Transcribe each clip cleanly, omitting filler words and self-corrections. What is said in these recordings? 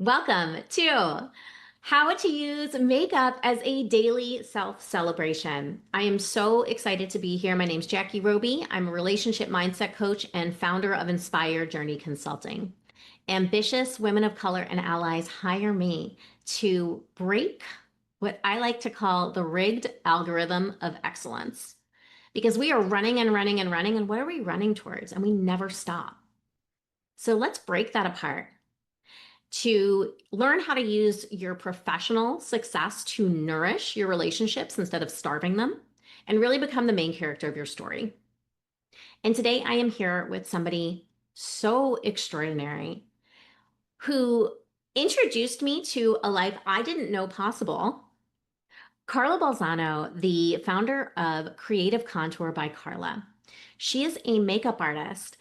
Welcome to How to Use Makeup as a Daily Self-Celebration. I am so excited to be here. My name's Jackie Roby. I'm a relationship mindset coach and founder of Inspire Journey Consulting. Ambitious women of color and allies hire me to break what I like to call the rigged algorithm of excellence. Because we are running and running and running, and what are we running towards? And we never stop. So let's break that apart to learn how to use your professional success to nourish your relationships instead of starving them and really become the main character of your story. And today I am here with somebody so extraordinary who introduced me to a life I didn't know possible. Carla Bolzano, the founder of Creative Contour by Carla. She is a makeup artist,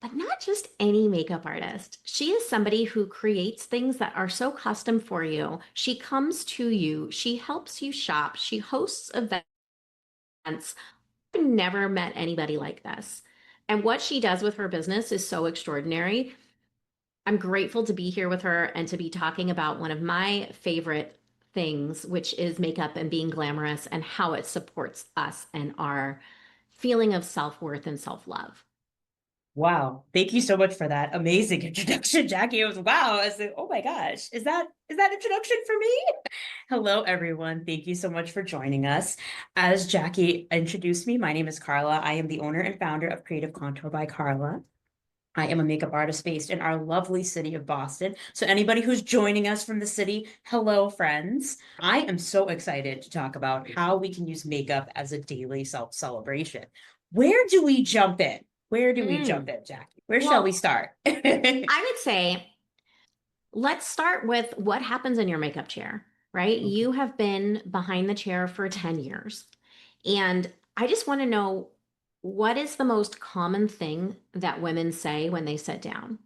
but not just any makeup artist. She is somebody who creates things that are so custom for you. She comes to you, she helps you shop, she hosts events. I've never met anybody like this. And what she does with her business is so extraordinary. I'm grateful to be here with her and to be talking about one of my favorite things, which is makeup and being glamorous and how it supports us and our feeling of self-worth and self-love. Wow. Thank you so much for that amazing introduction, Jackie. It was wow. I was like, oh my gosh, is that introduction for me? Hello, everyone. Thank you so much for joining us. As Jackie introduced me, my name is Carla. I am the owner and founder of Creative Contour by Carla. I am a makeup artist based in our lovely city of Boston. So anybody who's joining us from the city, hello, friends. I am so excited to talk about how we can use makeup as a daily self-celebration. Where do we jump in? Where do we jump in, Jackie? Where shall we Well, start? I would say let's start with what happens in your makeup chair, right? Okay. You have been behind the chair for 10 years. And I just want to know, what is the most common thing that women say when they sit down?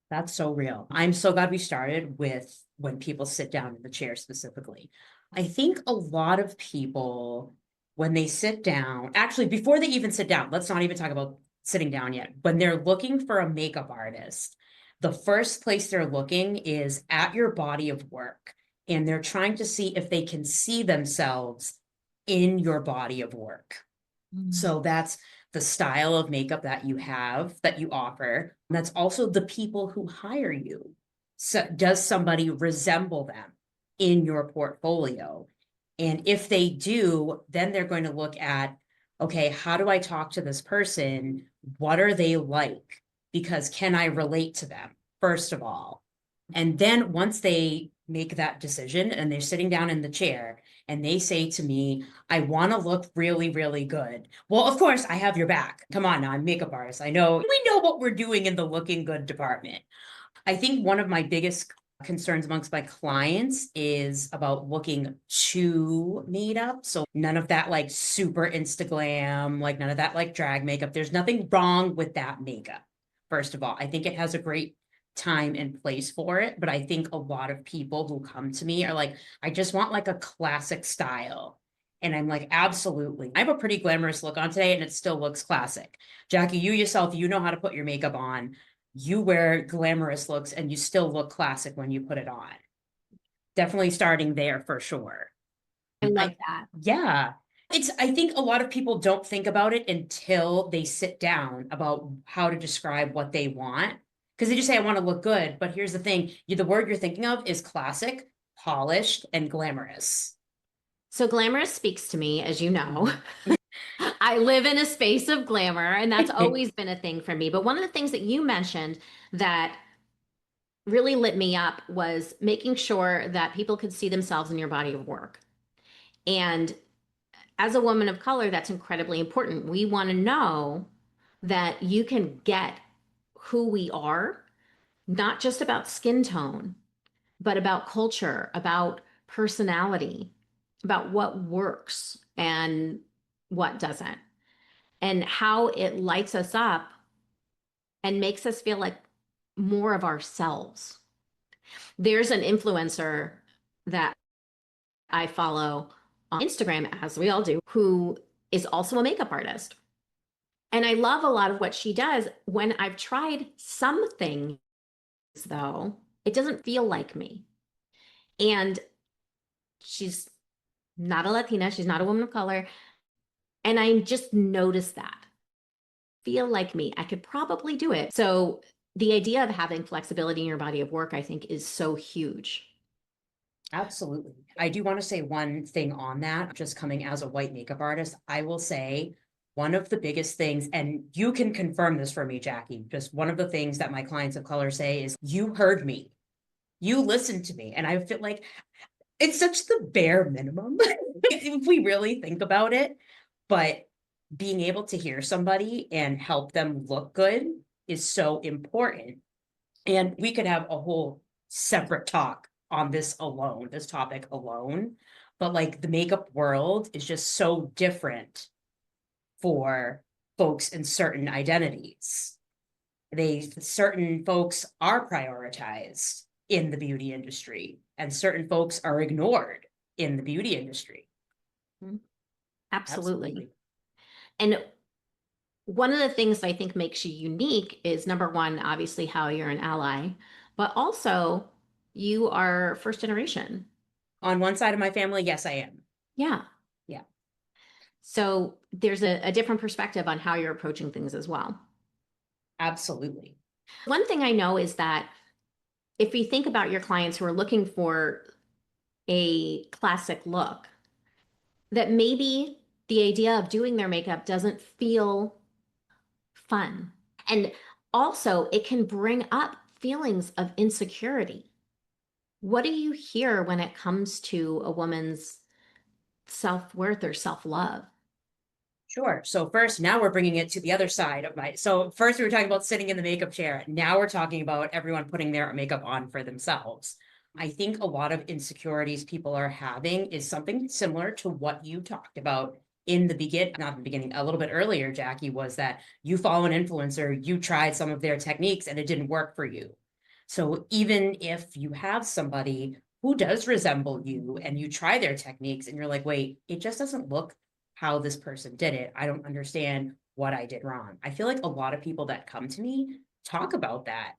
That's so real. I'm so glad we started with when people sit down in the chair specifically. I think a lot of people, when they sit down, actually, before they even sit down, let's not even talk about sitting down yet. When they're looking for a makeup artist, the first place they're looking is at your body of work. And they're trying to see if they can see themselves in your body of work. So that's the style of makeup that you have, that you offer. And that's also the people who hire you. So does somebody resemble them in your portfolio? And if they do, then they're going to look at, okay, how do I talk to this person? What are they like? Because can I relate to them, first of all? And then once they make that decision and they're sitting down in the chair and they say to me, I want to look really, really good. Well, of course, I have your back. Come on now, I'm a makeup artist. I know we know what we're doing in the looking good department. I think one of my biggest concerns amongst my clients is about looking too made up. So none of that like super insta glam, like none of that like drag makeup. There's nothing wrong with that makeup. First of all, I think it has a great time and place for it. But I think a lot of people who come to me are like, I just want like a classic style. And I'm like, absolutely. I have a pretty glamorous look on today and it still looks classic. Jackie, you yourself, you know how to put your makeup on. You wear glamorous looks and you still look classic when you put it on. Definitely starting there for sure. I love I, that. yeah. I think a lot of people don't think about it until they sit down about how to describe what they want. Because they just say, I want to look good. But here's the thing, the word you're thinking of is classic, polished, and glamorous. So, glamorous speaks to me, as you know. Mhm. I live in a space of glamour, and that's always been a thing for me. But one of the things that you mentioned that really lit me up was making sure that people could see themselves in your body of work. And as a woman of color, that's incredibly important. We want to know that you can get who we are, not just about skin tone, but about culture, about personality, about what works and what doesn't, and how it lights us up and makes us feel like more of ourselves. There's an influencer that I follow on Instagram, as we all do, who is also a makeup artist. And I love a lot of what she does. When I've tried some things, though, It doesn't feel like me. And she's not a Latina, she's not a woman of color. And I just noticed that. Feel like me. I could probably do it. So the idea of having flexibility in your body of work, I think, is so huge. Absolutely. I do want to say one thing on that, just coming as a white makeup artist, I will say one of the biggest things, and you can confirm this for me, Jackie, just one of the things that my clients of color say is, you heard me, you listened to me. And I feel like it's such the bare minimum if we really think about it. But being able to hear somebody and help them look good is so important. And we could have a whole separate talk on this alone, this topic alone. But like the makeup world is just so different for folks in certain identities. Certain folks are prioritized in the beauty industry, and certain folks are ignored in the beauty industry. Mhm. Absolutely. Absolutely. And one of the things I think makes you unique is number one, obviously, how you're an ally, but also you are first generation. On one side of my family, yes, I am. Yeah. Yeah, So there's a different perspective on how you're approaching things as well. absolutely. One thing I know is that if you think about your clients who are looking for a classic look, that maybe the idea of doing their makeup doesn't feel fun. And also, it can bring up feelings of insecurity. What do you hear when it comes to a woman's self worth or self love? Sure. So first, now we're bringing it to the other side of my. So first, we were talking about sitting in the makeup chair. Now we're talking about everyone putting their makeup on for themselves. I think a lot of insecurities people are having is something similar to what you talked about in the begin, not the beginning, a little bit earlier, Jackie, was that you follow an influencer, you tried some of their techniques and it didn't work for you. So even if you have somebody who does resemble you and you try their techniques and you're like, wait, it just doesn't look how this person did it. I don't understand what I did wrong. I feel like a lot of people that come to me talk about that.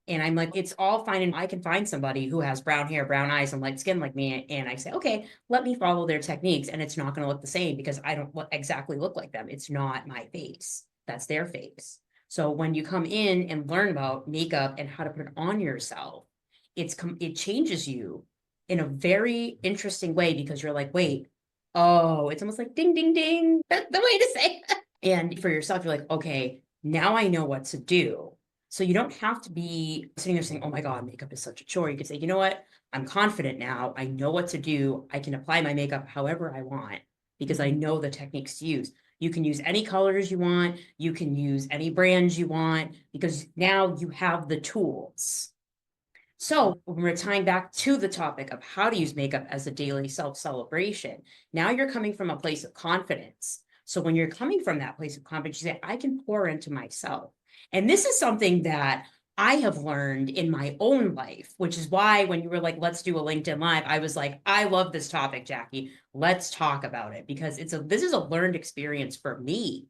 And I'm like, it's all fine. And I can find somebody who has brown hair, brown eyes, and light skin like me. And I say, okay, let me follow their techniques. And it's not going to look the same because I don't exactly look like them. It's not my face. That's their face. So when you come in and learn about makeup and how to put it on yourself, it changes you in a very interesting way because you're like, wait, oh, it's almost like ding, ding, ding. That's the way to say it. And for yourself, you're like, okay, now I know what to do. So you don't have to be sitting there saying, oh my God, makeup is such a chore. You can say, you know what? I'm confident now. I know what to do. I can apply my makeup however I want because I Mhm. know the techniques to use. You can use any colors you want. You can use any brands you want because now you have the tools. So when we're tying back to the topic of how to use makeup as a daily self-celebration, now you're coming from a place of confidence. So when you're coming from that place of confidence, you say, I can pour into myself. And this is something that I have learned in my own life, which is why when you were like, let's do a LinkedIn Live, I was like, I love this topic, Jackie. Let's talk about it because this is a learned experience for me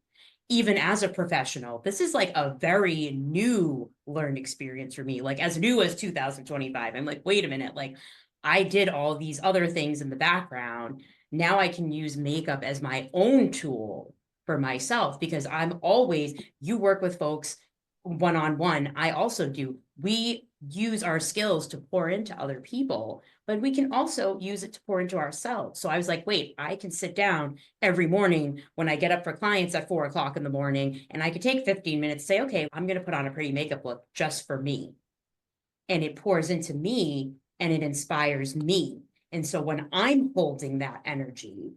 even as a professional. This is like a very new learned experience for me, like as new as 2025. I'm like, wait a minute, like I did all these other things in the background. Now I can use makeup as my own tool for myself because I'm always, you work with folks one on one. I also do. We use our skills to pour into other people, but we can also use it to pour into ourselves. So I was like, wait, I can sit down every morning when I get up for clients at 4 o'clock in the morning, and I could take 15 minutes, say, okay, I'm going to put on a pretty makeup look just for me. And it pours into me and it inspires me. And so when I'm holding that energy,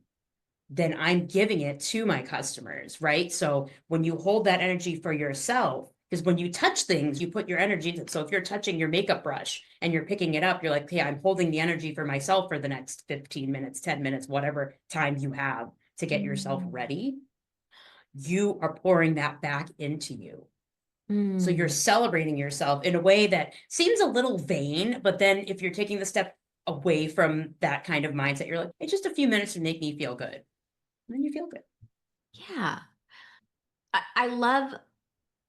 then I'm giving it to my customers, right? So when you hold that energy for yourself, because when you touch things, you put your energy into it. So if you're touching your makeup brush and you're picking it up, you're like, okay, I'm holding the energy for myself for the next 15 minutes, 10 minutes, whatever time you have to get yourself ready. You are pouring that back into you. So you're Mm. celebrating yourself in a way that seems a little vain, but then if you're taking the step away from that kind of mindset, you're like, it's just a few minutes to make me feel good. And then you feel good. Yeah. I love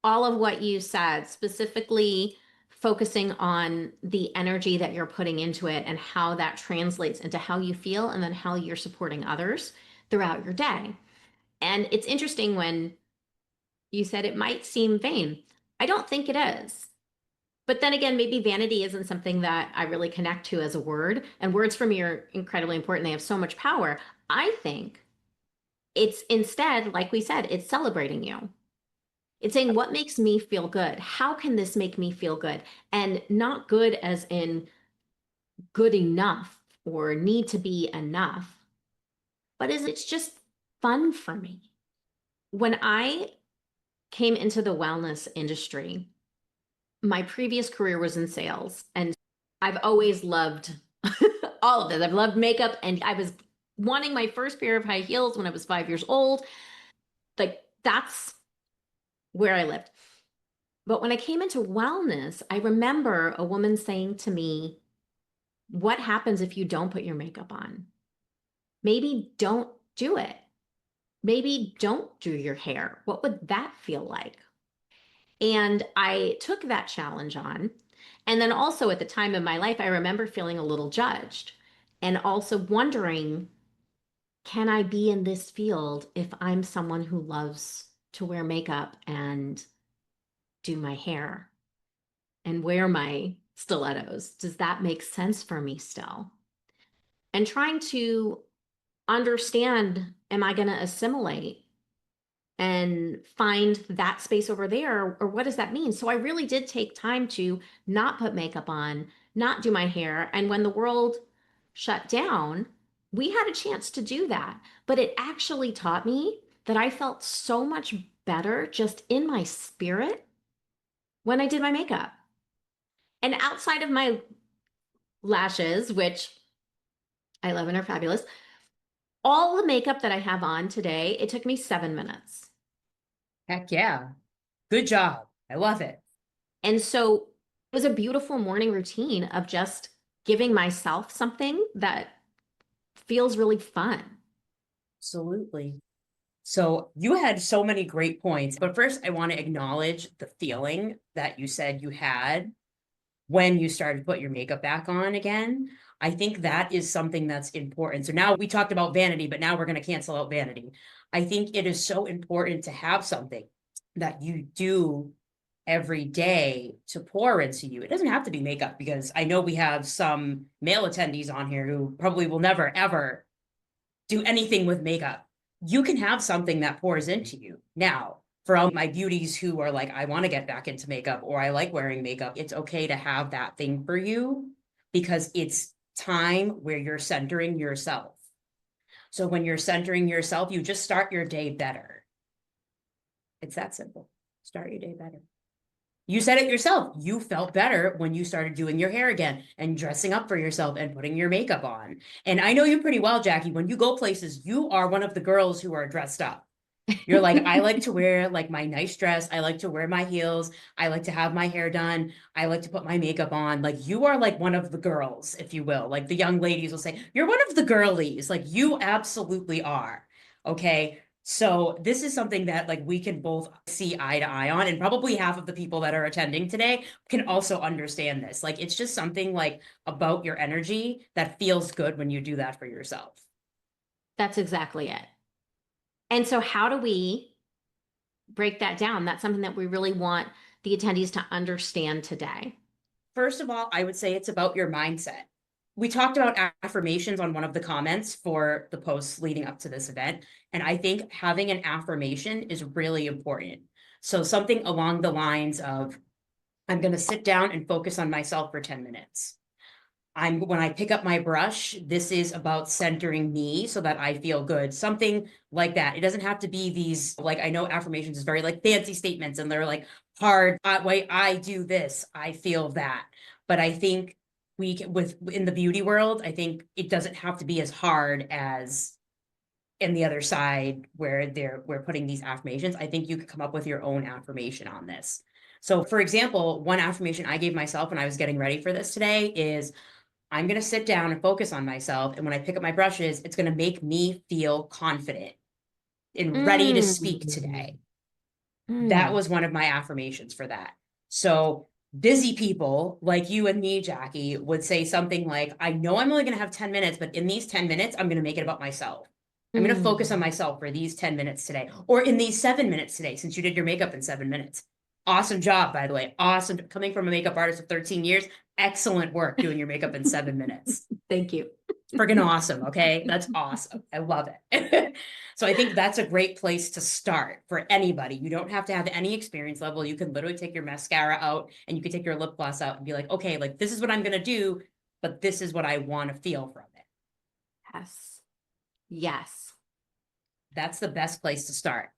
all of what you said, specifically focusing on the energy that you're putting into it and how that translates into how you feel and then how you're supporting others throughout your day. And it's interesting when you said it might seem vain. I don't think it is. But then again, maybe vanity isn't something that I really connect to as a word. And words for me are incredibly important. They have so much power. I think it's instead, like we said, it's celebrating you. It's saying, what makes me feel good? How can this make me feel good? And not good as in good enough or need to be enough, but is it's just fun for me. When I came into the wellness industry, my previous career was in sales, and I've always loved all of this. I've loved makeup, and I was wanting my first pair of high heels when I was 5 years old. Like, that's where I lived. But when I came into wellness, I remember a woman saying to me, what happens if you don't put your makeup on? Maybe don't do it. Maybe don't do your hair. What would that feel like? And I took that challenge on. And then also at the time in my life, I remember feeling a little judged and also wondering, can I be in this field if I'm someone who loves to wear makeup and do my hair and wear my stilettos? Does that make sense for me still? And trying to understand, am I going to assimilate and find that space over there? Or what does that mean? So I really did take time to not put makeup on, not do my hair. And when the world shut down, we had a chance to do that. But it actually taught me that I felt so much better just in my spirit when I did my makeup. And outside of my lashes, which I love and are fabulous, all the makeup that I have on today, it took me 7 minutes. Heck yeah. Good job. I love it. And so it was a beautiful morning routine of just giving myself something that feels really fun. Absolutely. So you had so many great points, but first I want to acknowledge the feeling that you said you had when you started to put your makeup back on again. I think that is something that's important. So now we talked about vanity, but now we're going to cancel out vanity. I think it is so important to have something that you do every day to pour into you. It doesn't have to be makeup, because I know we have some male attendees on here who probably will never, ever do anything with makeup. You can have something that pours into you. Now, for all my beauties who are like, I want to get back into makeup, or I like wearing makeup, it's okay to have that thing for you, because it's time where you're centering yourself. So when you're centering yourself, you just start your day better. It's that simple. Start your day better. You said it yourself. You felt better when you started doing your hair again and dressing up for yourself and putting your makeup on. And I know you pretty well, Jackie. When you go places, you are one of the girls who are dressed up. You're like, I like to wear like my nice dress. I like to wear my heels. I like to have my hair done. I like to put my makeup on. Like, you are like one of the girls, if you will. Like the young ladies will say, you're one of the girlies. Like, you absolutely are. Okay. So this is something that like we can both see eye to eye on, and probably half of the people that are attending today can also understand this. Like, it's just something like about your energy that feels good when you do that for yourself. That's exactly it. And so, how do we break that down? That's something that we really want the attendees to understand today. First of all, I would say it's about your mindset. We talked about affirmations on one of the comments for the posts leading up to this event. And I think having an affirmation is really important. So something along the lines of, I'm going to sit down and focus on myself for 10 minutes. When I pick up my brush, this is about centering me so that I feel good. Something like that. It doesn't have to be these, like, I know affirmations is very like fancy statements and they're like hard, way I do this, I feel that. But I think we can, with in the beauty world, I think it doesn't have to be as hard as in the other side where we're putting these affirmations. I think you could come up with your own affirmation on this. So for example, one affirmation I gave myself when I was getting ready for this today is, I'm going to sit down and focus on myself. And when I pick up my brushes, it's going to make me feel confident and ready to speak Mm. today. That Mm. was one of my affirmations for that. So Busy people like you and me, Jackie, would say something like, I know I'm only going to have 10 minutes, but in these 10 minutes, I'm going to make it about myself. I'm going to focus on Mm. myself for these 10 minutes today, or in these 7 minutes today, since you did your makeup in 7 minutes. Awesome job, by the way. Awesome. Coming from a makeup artist of 13 years, excellent work doing your makeup in 7 minutes. Thank you. Friggin' awesome. Okay. That's awesome. I love it. So I think that's a great place to start for anybody. You don't have to have any experience level. You can literally take your mascara out and you can take your lip gloss out and be like, okay, like this is what I'm going to do, but this is what I want to feel from it. Yes. Yes. That's the best place to start.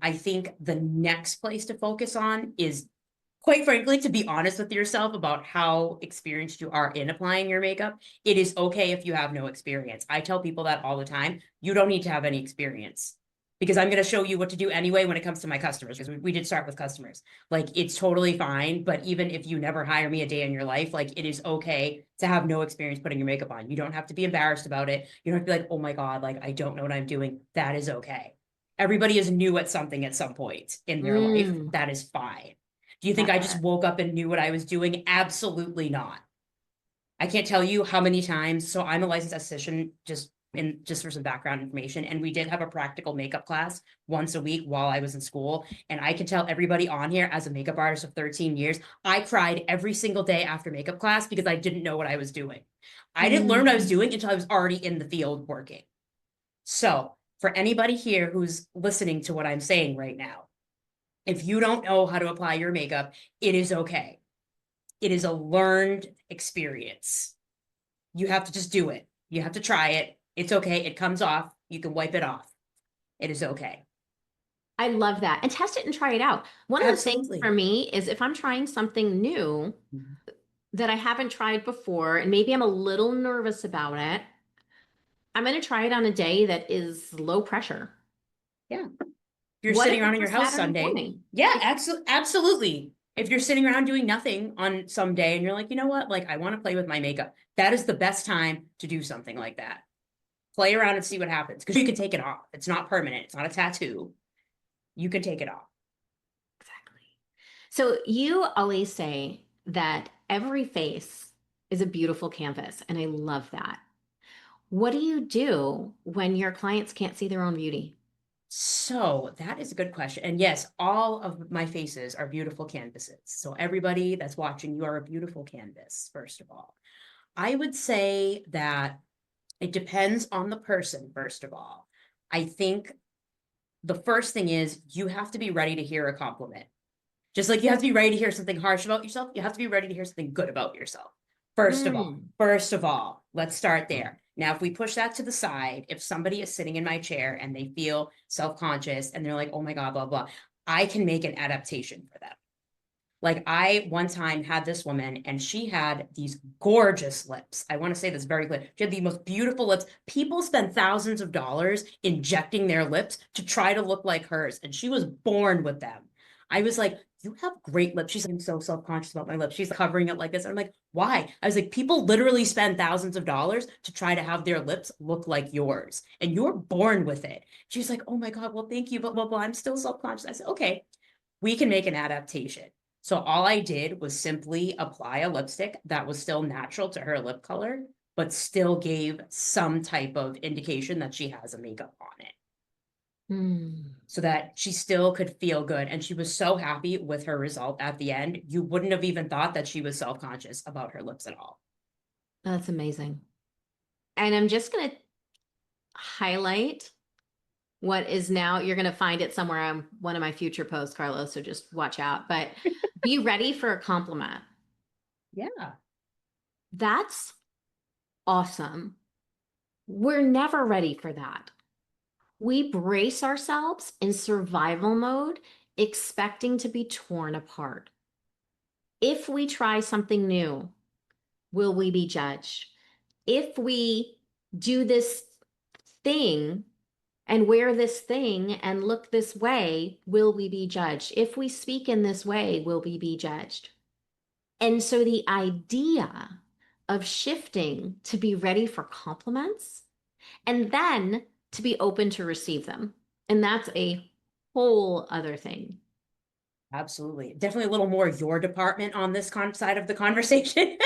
I think the next place to focus on is, quite frankly, to be honest with yourself about how experienced you are in applying your makeup. It is okay if you have no experience. I tell people that all the time. You don't need to have any experience because I'm going to show you what to do anyway when it comes to my customers, because we did start with customers. Like, it's totally fine. But even if you never hire me a day in your life, like, it is okay to have no experience putting your makeup on. You don't have to be embarrassed about it. You don't have to be like, oh my God, like, I don't know what I'm doing. That is okay. Everybody is new at something at some point in their life. Mm. That is fine. Do you think That I just part. woke up and knew what I was doing? Absolutely not. I can't tell you how many times. So I'm a licensed esthetician, just for some background information. And we did have a practical makeup class once a week while I was in school. And I can tell everybody on here, as a makeup artist of 13 years, I cried every single day after makeup class because I didn't know what I was doing. I didn't learn what I was Mm. doing until I was already in the field working. So for anybody here who's listening to what I'm saying right now, if you don't know how to apply your makeup, it is okay. It is a learned experience. You have to just do it. You have to try it. It's okay. It comes off. You can wipe it off. It is okay. I love that. And test it and try it out. One of the things for Absolutely. me is if I'm trying something new that I haven't tried before, and maybe I'm a little nervous about it, I'm going to try it on a day that is low pressure. Yeah. If you're What if sitting around in it's your a house Saturday Sunday, morning? yeah, absolutely. If you're sitting around doing nothing on some day and you're like, you know what, like, I want to play with my makeup, that is the best time to do something like that. Play around and see what happens, because you can take it off. It's not permanent. It's not a tattoo. You can take it off. Exactly. So you always say that every face is a beautiful canvas, and I love that. What do you do when your clients can't see their own beauty? So that is a good question. And yes, all of my faces are beautiful canvases. So everybody that's watching, you are a beautiful canvas, first of all. I would say that it depends on the person, first of all. I think the first thing is you have to be ready to hear a compliment. Just like you have to be ready to hear something harsh about yourself, you have to be ready to hear something good about yourself. Mm. First of all, let's start there. Now, if we push that to the side, if somebody is sitting in my chair and they feel self-conscious and they're like, oh my God, blah, blah, I can make an adaptation for them. Like, I one time had this woman and she had these gorgeous lips. I want to say this very clear. She had the most beautiful lips. People spend thousands of dollars injecting their lips to try to look like hers, and she was born with them. I was like, you have great lips. She's like, I'm so self-conscious about my lips. She's covering it like this. I'm like, why? I was like, people literally spend thousands of dollars to try to have their lips look like yours, and you're born with it. She's like, oh my God, well, thank you, but blah, blah, blah. I'm still self-conscious. I said, okay, we can make an adaptation. So all I did was simply apply a lipstick that was still natural to her lip color, but still gave some type of indication that she has a makeup on it, Mm. so that she still could feel good. And she was so happy with her result at the end. You wouldn't have even thought that she was self-conscious about her lips at all. That's amazing. And I'm just going to highlight what is now, you're going to find it somewhere on one of my future posts, Carlos, so just watch out. But be ready for a compliment. Yeah. That's awesome. We're never ready for that. We brace ourselves in survival mode, expecting to be torn apart. If we try something new, will we be judged? If we do this thing and wear this thing and look this way, will we be judged? If we speak in this way, will we be judged? And so the idea of shifting to be ready for compliments and then to be open to receive them. And that's a whole other thing. Absolutely. Definitely a little more your department on this side of the conversation.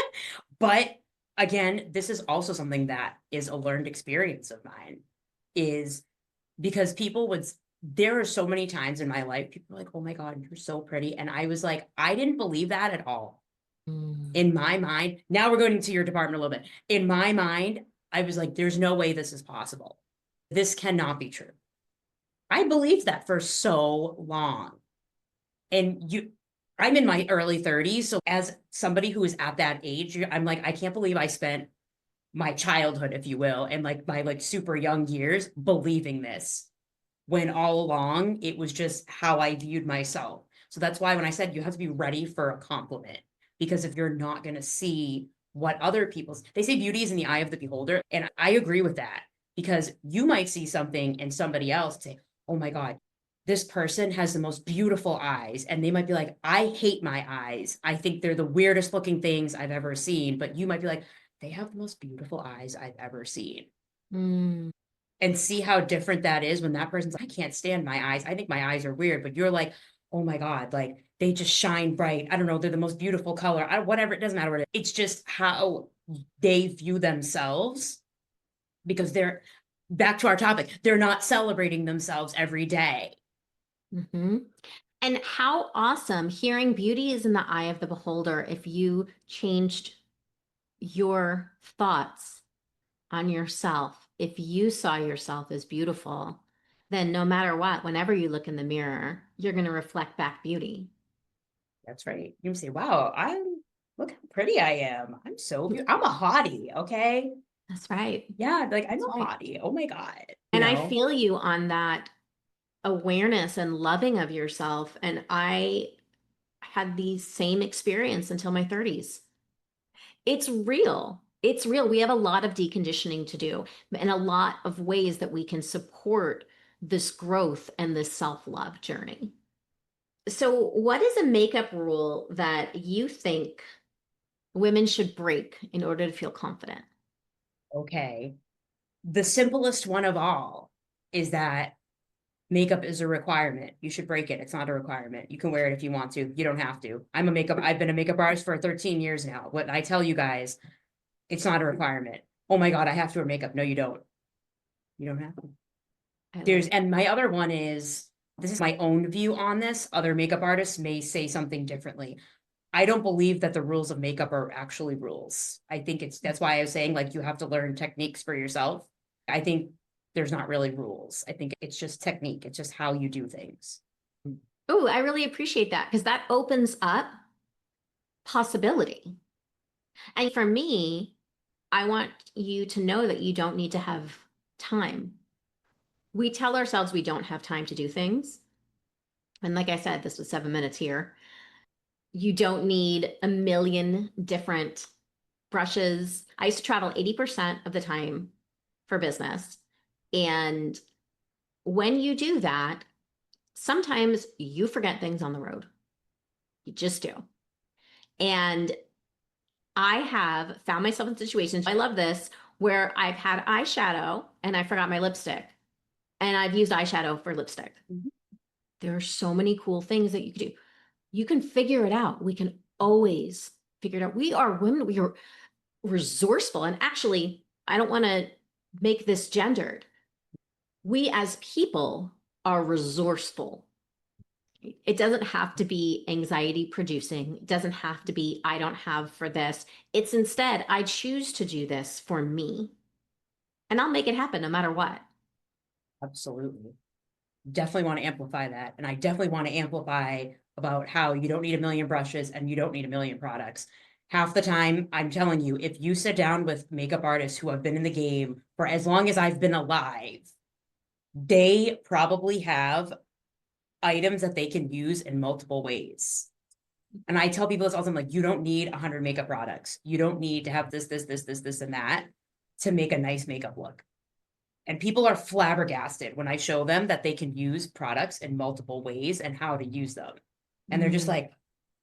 But again, this is also something that is a learned experience of mine, is because there are so many times in my life, people are like, oh my God, you're so pretty. And I was like, I didn't believe that at all. Mm. In my mind, now we're going into your department a little bit. In my mind, I was like, there's no way this is possible. This cannot be true. I believed that for so long. And I'm in my early 30s. So as somebody who is at that age, I'm like, I can't believe I spent my childhood, if you will, and like my like super young years believing this, when all along it was just how I viewed myself. So that's why when I said you have to be ready for a compliment, because if you're not going to see what other they say beauty is in the eye of the beholder. And I agree with that, because you might see something in somebody else and say, oh my God, this person has the most beautiful eyes. And they might be like, I hate my eyes. I think they're the weirdest looking things I've ever seen. But you might be like, they have the most beautiful eyes I've ever seen. Mm. And see how different that is when that person's like, I can't stand my eyes. I think my eyes are weird. But you're like, oh my God, like they just shine bright. I don't know. They're the most beautiful color. Whatever. It doesn't matter what it is. It's just how they view themselves, because they're back to our topic. They're not celebrating themselves every day. Hmm. And how awesome, hearing beauty is in the eye of the beholder. If you changed your thoughts on yourself, if you saw yourself as beautiful, then no matter what, whenever you look in the mirror, you're going to reflect back beauty. That's right. You can say, wow, look how pretty I am. I'm so beautiful. I'm a hottie. Okay. That's right. Yeah. Like I'm That's a right. hottie. Oh my God. And I feel you on that awareness and loving of yourself. And I had the same experience until my 30s. It's real. It's real. We have a lot of deconditioning to do and a lot of ways that we can support this growth and this self love journey. So, what is a makeup rule that you think women should break in order to feel confident? Okay. The simplest one of all is that makeup is a requirement. You should break it. It's not a requirement. You can wear it if you want to. You don't have to. I've been a makeup artist for 13 years now. What I tell you guys, it's not a requirement. Oh my God, I have to wear makeup. No, you don't. You don't have to. I love And my other one is, this is my own view on this. Other makeup artists may say something differently. I don't believe that the rules of makeup are actually rules. I think that's why I was saying like you have to learn techniques for yourself. I think there's not really rules. I think it's just technique. It's just how you do things. Oh, I really appreciate that because that opens up possibility. And for me, I want you to know that you don't need to have time. We tell ourselves we don't have time to do things. And like I said, this was 7 minutes here. You don't need a million different brushes. I used to travel 80% of the time for business. And when you do that, sometimes you forget things on the road. You just do. And I have found myself in situations, I love this, where I've had eyeshadow and I forgot my lipstick. And I've used eyeshadow for lipstick. Mhm. There are so many cool things that you can do. You can figure it out. We can always figure it out. We are women, we are resourceful. And actually, I don't want to make this gendered. We as people are resourceful. It doesn't have to be anxiety producing. It doesn't have to be, I don't have for this. It's instead, I choose to do this for me. And I'll make it happen no matter what. Absolutely. Definitely want to amplify that. And I definitely want to amplify about how you don't need a million brushes and you don't need a million products. Half the time, I'm telling you, if you sit down with makeup artists who have been in the game for as long as I've been alive, they probably have items that they can use in multiple ways. And I tell people this all the time, like, you don't need 100 makeup products. You don't need to have this, and that to make a nice makeup look. And people are flabbergasted when I show them that they can use products in multiple ways and how to use them. And they're just Mm. like,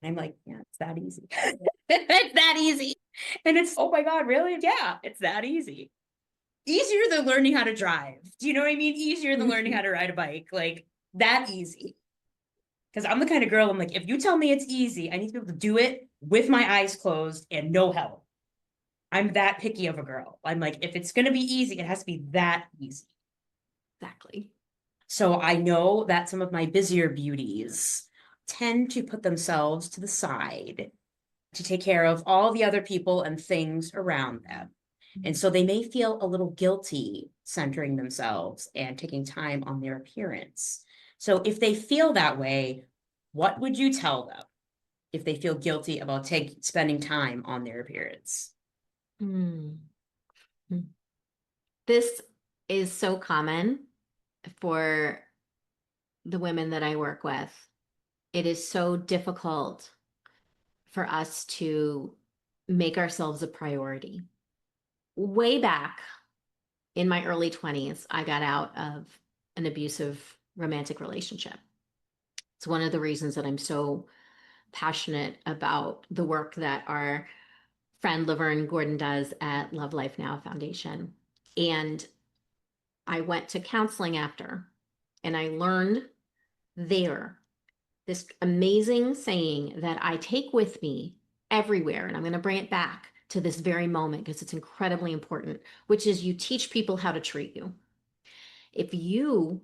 I'm like, yeah, it's that easy. It's that easy. And it's, oh my God, really? Yeah, it's that easy. Easier than learning how to drive. Do you know what I mean? Easier than learning how to ride a bike. Like that easy. Because I'm the kind of girl, I'm like, if you tell me it's easy, I need to be able to do it with my eyes closed and no help. I'm that picky of a girl. I'm like, if it's going to be easy, it has to be that easy. Exactly. So I know that some of my busier beauties tend to put themselves to the side to take care of all the other people and things around them. And so they may feel a little guilty centering themselves and taking time on their appearance. So if they feel that way, what would you tell them if they feel guilty about spending time on their appearance? Mm. This is so common for the women that I work with. It is so difficult for us to make ourselves a priority. Way back in my early 20s, I got out of an abusive romantic relationship. It's one of the reasons that I'm so passionate about the work that our friend Laverne Gordon does at Love Life Now Foundation. And I went to counseling after, and I learned there this amazing saying that I take with me everywhere. And I'm going to bring it back to this very moment because it's incredibly important, which is you teach people how to treat you. If you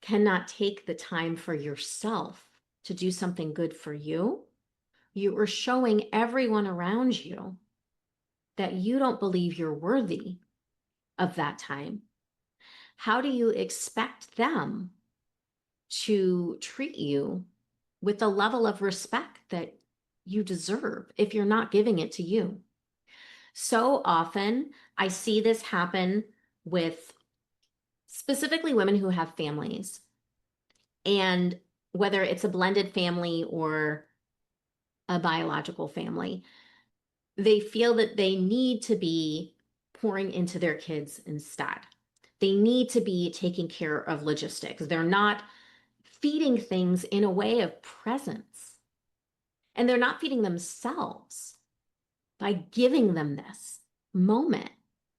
cannot take the time for yourself to do something good for you, you are showing everyone around you that you don't believe you're worthy of that time. How do you expect them to treat you with the level of respect that you deserve if you're not giving it to you? So often, I see this happen with specifically women who have families. And whether it's a blended family or a biological family, they feel that they need to be pouring into their kids instead. They need to be taking care of logistics. They're not feeding things in a way of presence. And they're not feeding themselves by giving them this moment,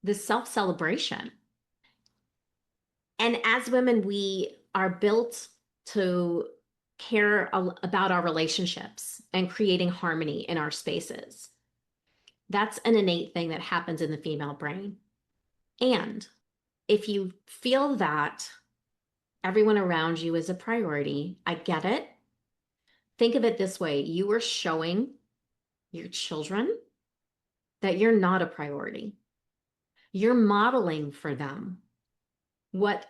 this self celebration. And as women, we are built to care about our relationships and creating harmony in our spaces. That's an innate thing that happens in the female brain. And if you feel that everyone around you is a priority, I get it. Think of it this way: you are showing your children that you're not a priority. You're modeling for them what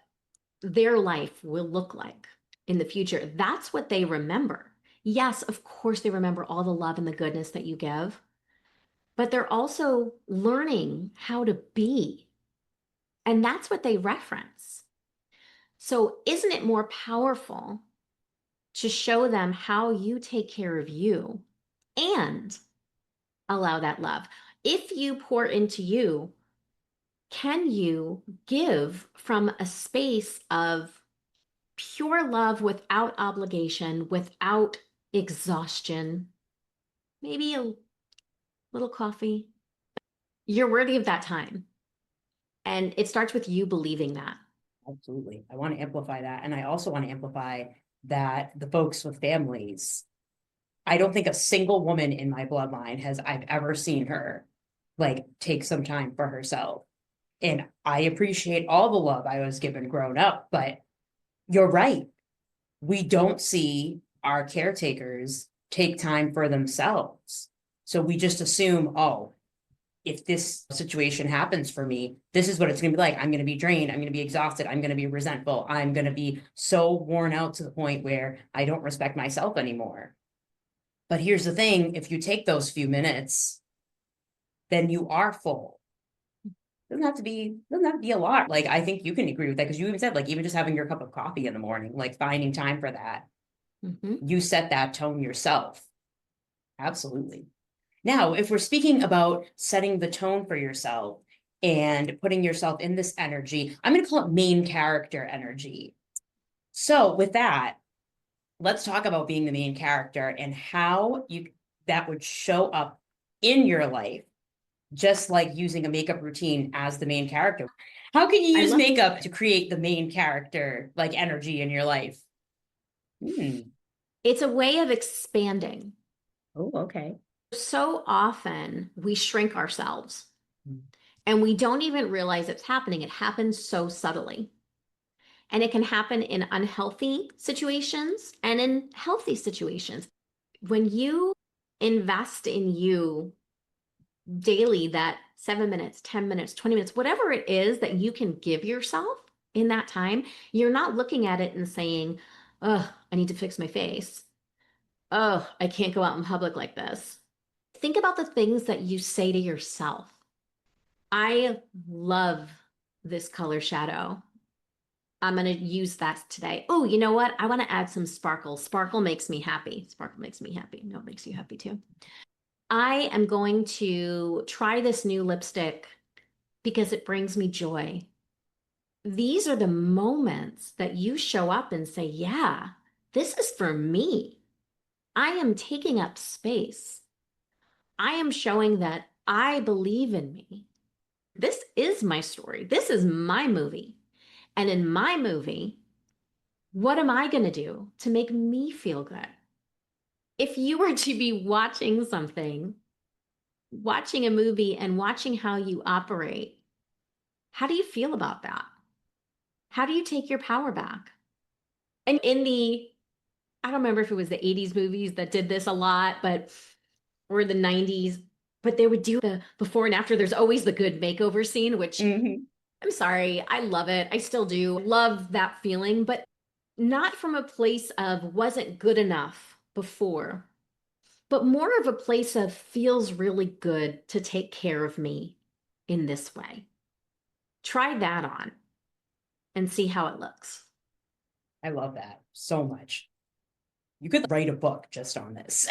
their life will look like in the future. That's what they remember. Yes, of course, they remember all the love and the goodness that you give, but they're also learning how to be. And that's what they reference. So, isn't it more powerful to show them how you take care of you and allow that love? If you pour into you, can you give from a space of pure love without obligation, without exhaustion, maybe a little coffee? You're worthy of that time. And it starts with you believing that. Absolutely. I want to amplify that. And I also want to amplify that the folks with families, I don't think a single woman in my bloodline I've ever seen her like take some time for herself. And I appreciate all the love I was given growing up, but you're right. We don't see our caretakers take time for themselves. So we just assume, oh, if this situation happens for me, this is what it's going to be like. I'm going to be drained. I'm going to be exhausted. I'm going to be resentful. I'm going to be so worn out to the point where I don't respect myself anymore. But here's the thing, if you take those few minutes, then you are full. Doesn't have to be a lot. Like, I think you can agree with that because you even said, like, even just having your cup of coffee in the morning, like finding time for that, you set that tone yourself. Absolutely. Now, if we're speaking about setting the tone for yourself and putting yourself in this energy, I'm going to call it main character energy. So with that, let's talk about being the main character and how that would show up in your life, just like using a makeup routine as the main character. How can you I use love makeup to create the main character like energy in your life? It's a way of expanding. Oh, okay. So often we shrink ourselves Mm. and we don't even realize it's happening. It happens so subtly. And it can happen in unhealthy situations and in healthy situations. When you invest in you daily, that 7 minutes, 10 minutes, 20 minutes, whatever it is that you can give yourself in that time, you're not looking at it and saying, oh, I need to fix my face. Oh, I can't go out in public like this. Think about the things that you say to yourself. I love this color shadow. I'm going to use that today. Oh, you know what? I want to add some sparkle. Sparkle makes me happy. Sparkle makes me happy. No, it makes you happy too. I am going to try this new lipstick because it brings me joy. These are the moments that you show up and say, yeah, this is for me. I am taking up space. I am showing that I believe in me. This is my story. This is my movie. And in my movie, what am I going to do to make me feel good? If you were to be watching something, watching a movie and watching how you operate, how do you feel about that? How do you take your power back? And in the, I don't remember if it was the 80s movies that did this a lot, but or the 90s, but they would do the before and after. There's always the good makeover scene, which Hmm. I'm sorry, I love it. I still do love that feeling, but not from a place of wasn't good enough before, but more of a place of feels really good to take care of me in this way. Try that on and see how it looks. I love that so much. You could write a book just on this.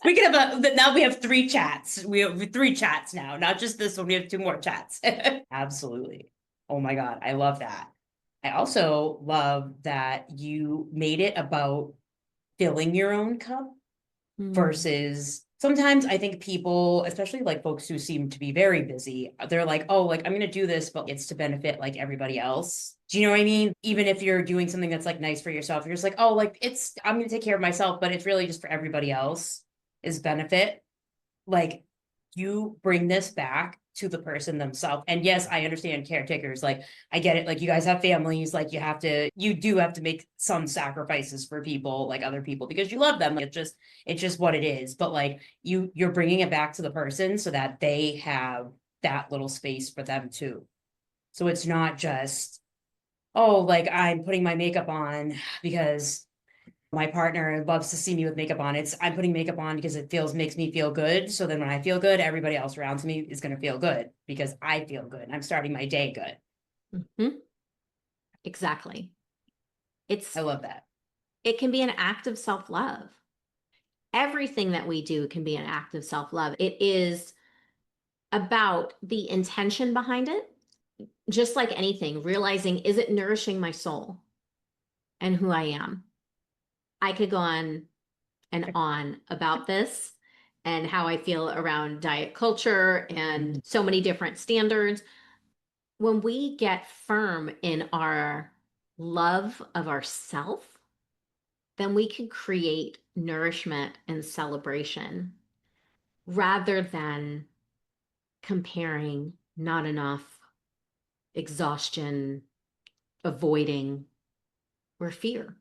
We could have now we have three chats. We have three chats now, not just this one. We have two more chats. Absolutely. Oh my God. I love that. I also love that you made it about filling your own cup Mm. versus sometimes I think people, especially like folks who seem to be very busy, they're like, oh, like I'm gonna do this, but it's to benefit like everybody else. Do you know what I mean? Even if you're doing something that's like nice for yourself, you're just like, oh, like it's I'm gonna take care of myself, but it's really just for everybody else is benefit. Like you bring this back to the person themselves. And yes, I understand caretakers. Like I get it. Like you guys have families. Like you do have to make some sacrifices for people, like other people, because you love them. Like, it's just what it is. But like you're bringing it back to the person so that they have that little space for them too. So it's not just, oh, like I'm putting my makeup on because my partner loves to see me with makeup on. I'm putting makeup on because it feels makes me feel good. So then when I feel good, everybody else around me is going to feel good because I feel good. I'm starting my day good. Mhm. Exactly. I It's love that. it can be an act of self-love. Everything that we do can be an act of self-love. It is about the intention behind it, just like anything, realizing is it nourishing my soul and who I am? I could go on and on about this and how I feel around diet culture and Mhm. so many different standards. When we get firm in our love of ourself, then we can create nourishment and celebration rather than comparing, not enough, exhaustion, avoiding, or fear.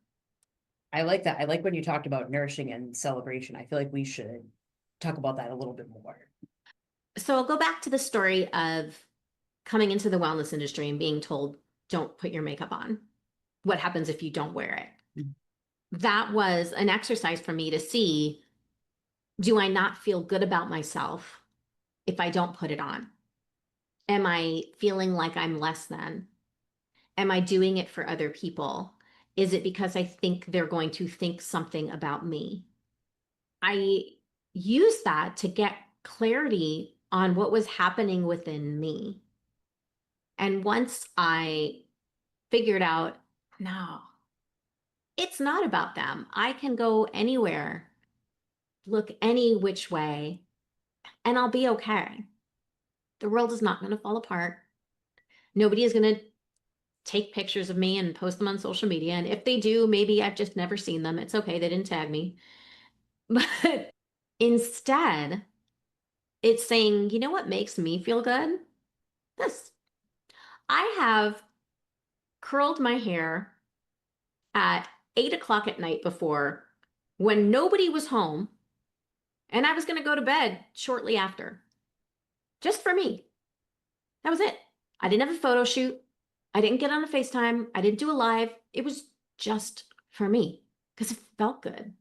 I like that. I like when you talked about nourishing and celebration. I feel like we should talk about that a little bit more. So I'll go back to the story of coming into the wellness industry and being told, don't put your makeup on. What happens if you don't wear it? Mhm. That was an exercise for me to see, do I not feel good about myself if I don't put it on? Am I feeling like I'm less than? Am I doing it for other people? Is it because I think they're going to think something about me? I used that to get clarity on what was happening within me. And once I figured out, no, it's not about them. I can go anywhere, look any which way, and I'll be okay. The world is not going to fall apart. Nobody is going to take pictures of me and post them on social media. And if they do, maybe I've just never seen them. It's okay. They didn't tag me. But instead, it's saying, you know what makes me feel good? This. I have curled my hair at 8 o'clock at night before when nobody was home, and I was going to go to bed shortly after, just for me. That was it. I didn't have a photo shoot. I didn't get on a FaceTime. I didn't do a live. It was just for me because it felt good.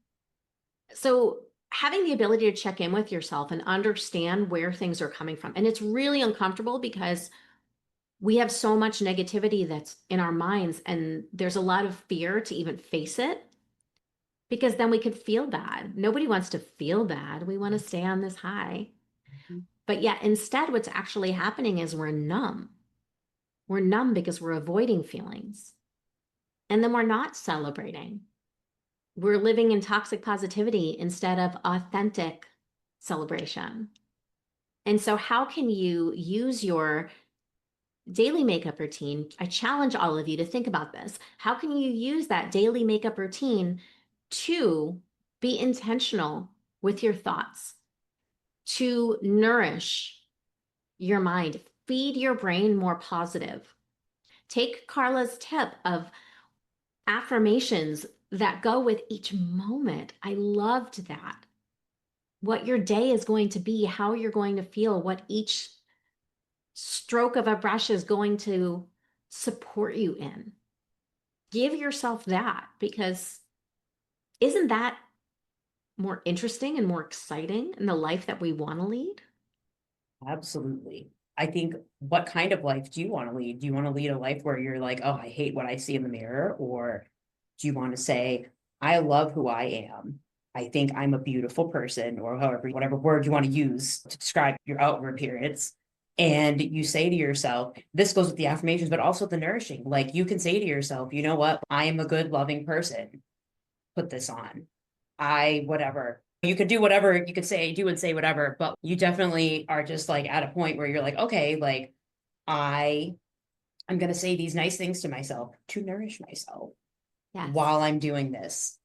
So, having the ability to check in with yourself and understand where things are coming from. And it's really uncomfortable because we have so much negativity that's in our minds, and there's a lot of fear to even face it because then we could feel bad. Nobody wants to feel bad. We want to stay on this high. Mhm. But yet, instead, what's actually happening is we're numb. We're numb because we're avoiding feelings. And then we're not celebrating. We're living in toxic positivity instead of authentic celebration. And so, how can you use your daily makeup routine? I challenge all of you to think about this. How can you use that daily makeup routine to be intentional with your thoughts, to nourish your mind, feed your brain more positive? Take Carla's tip of affirmations that go with each moment. I loved that. What your day is going to be, how you're going to feel, what each stroke of a brush is going to support you in. Give yourself that, because isn't that more interesting and more exciting in the life that we want to lead? Absolutely. I think, what kind of life do you want to lead? Do you want to lead a life where you're like, oh, I hate what I see in the mirror? Or do you want to say, I love who I am? I think I'm a beautiful person, or however, whatever word you want to use to describe your outward appearance. And you say to yourself, this goes with the affirmations, but also the nourishing. Like, you can say to yourself, you know what? I am a good, loving person. Put this on. Whatever. You could do whatever you could say, do and say whatever, but you definitely are just like at a point where you're like, okay, like I I'm gonna say these nice things to myself to nourish myself Yes. while I'm doing this.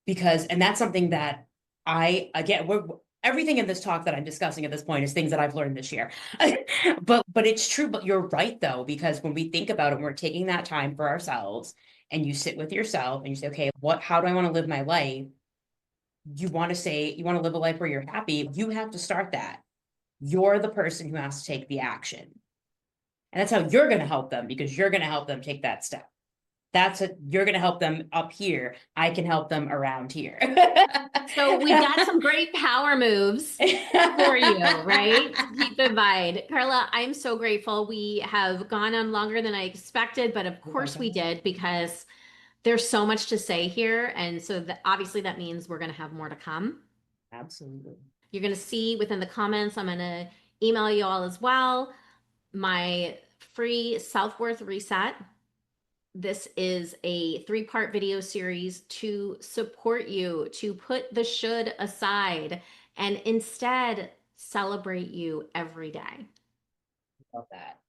Because, and that's something that again, everything in this talk that I'm discussing at this point is things that I've learned this year. But it's true, but you're right though, because when we think about it, we're taking that time for ourselves, and you sit with yourself and you say, okay, how do I want to live my life? You want to say, you want to live a life where you're happy, you have to start that. You're the person who has to take the action. And that's how you're going to help them, because you're going to help them take that step. You're going to help them up here. I can help them around here. So we've got some great power moves for you, right? Keep in mind. Carla, I'm so grateful. We have gone on longer than I expected, but of Oh my course we God. did because there's so much to say here. And so obviously that means we're going to have more to come. Absolutely. You're going to see within the comments, I'm going to email you all as well my free self-worth reset. This is a 3-part video series to support you to put the should aside and instead celebrate you every day. Love that.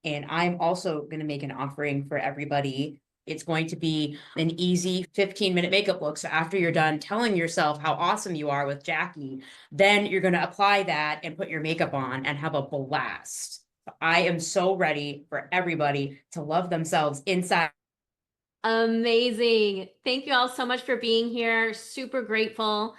And I'm also going to make an offering for everybody. It's going to be an easy 15-minute makeup look. So after you're done telling yourself how awesome you are with Jackie, then you're going to apply that and put your makeup on and have a blast. I am so ready for everybody to love themselves inside. Amazing. Thank you all so much for being here. Super grateful.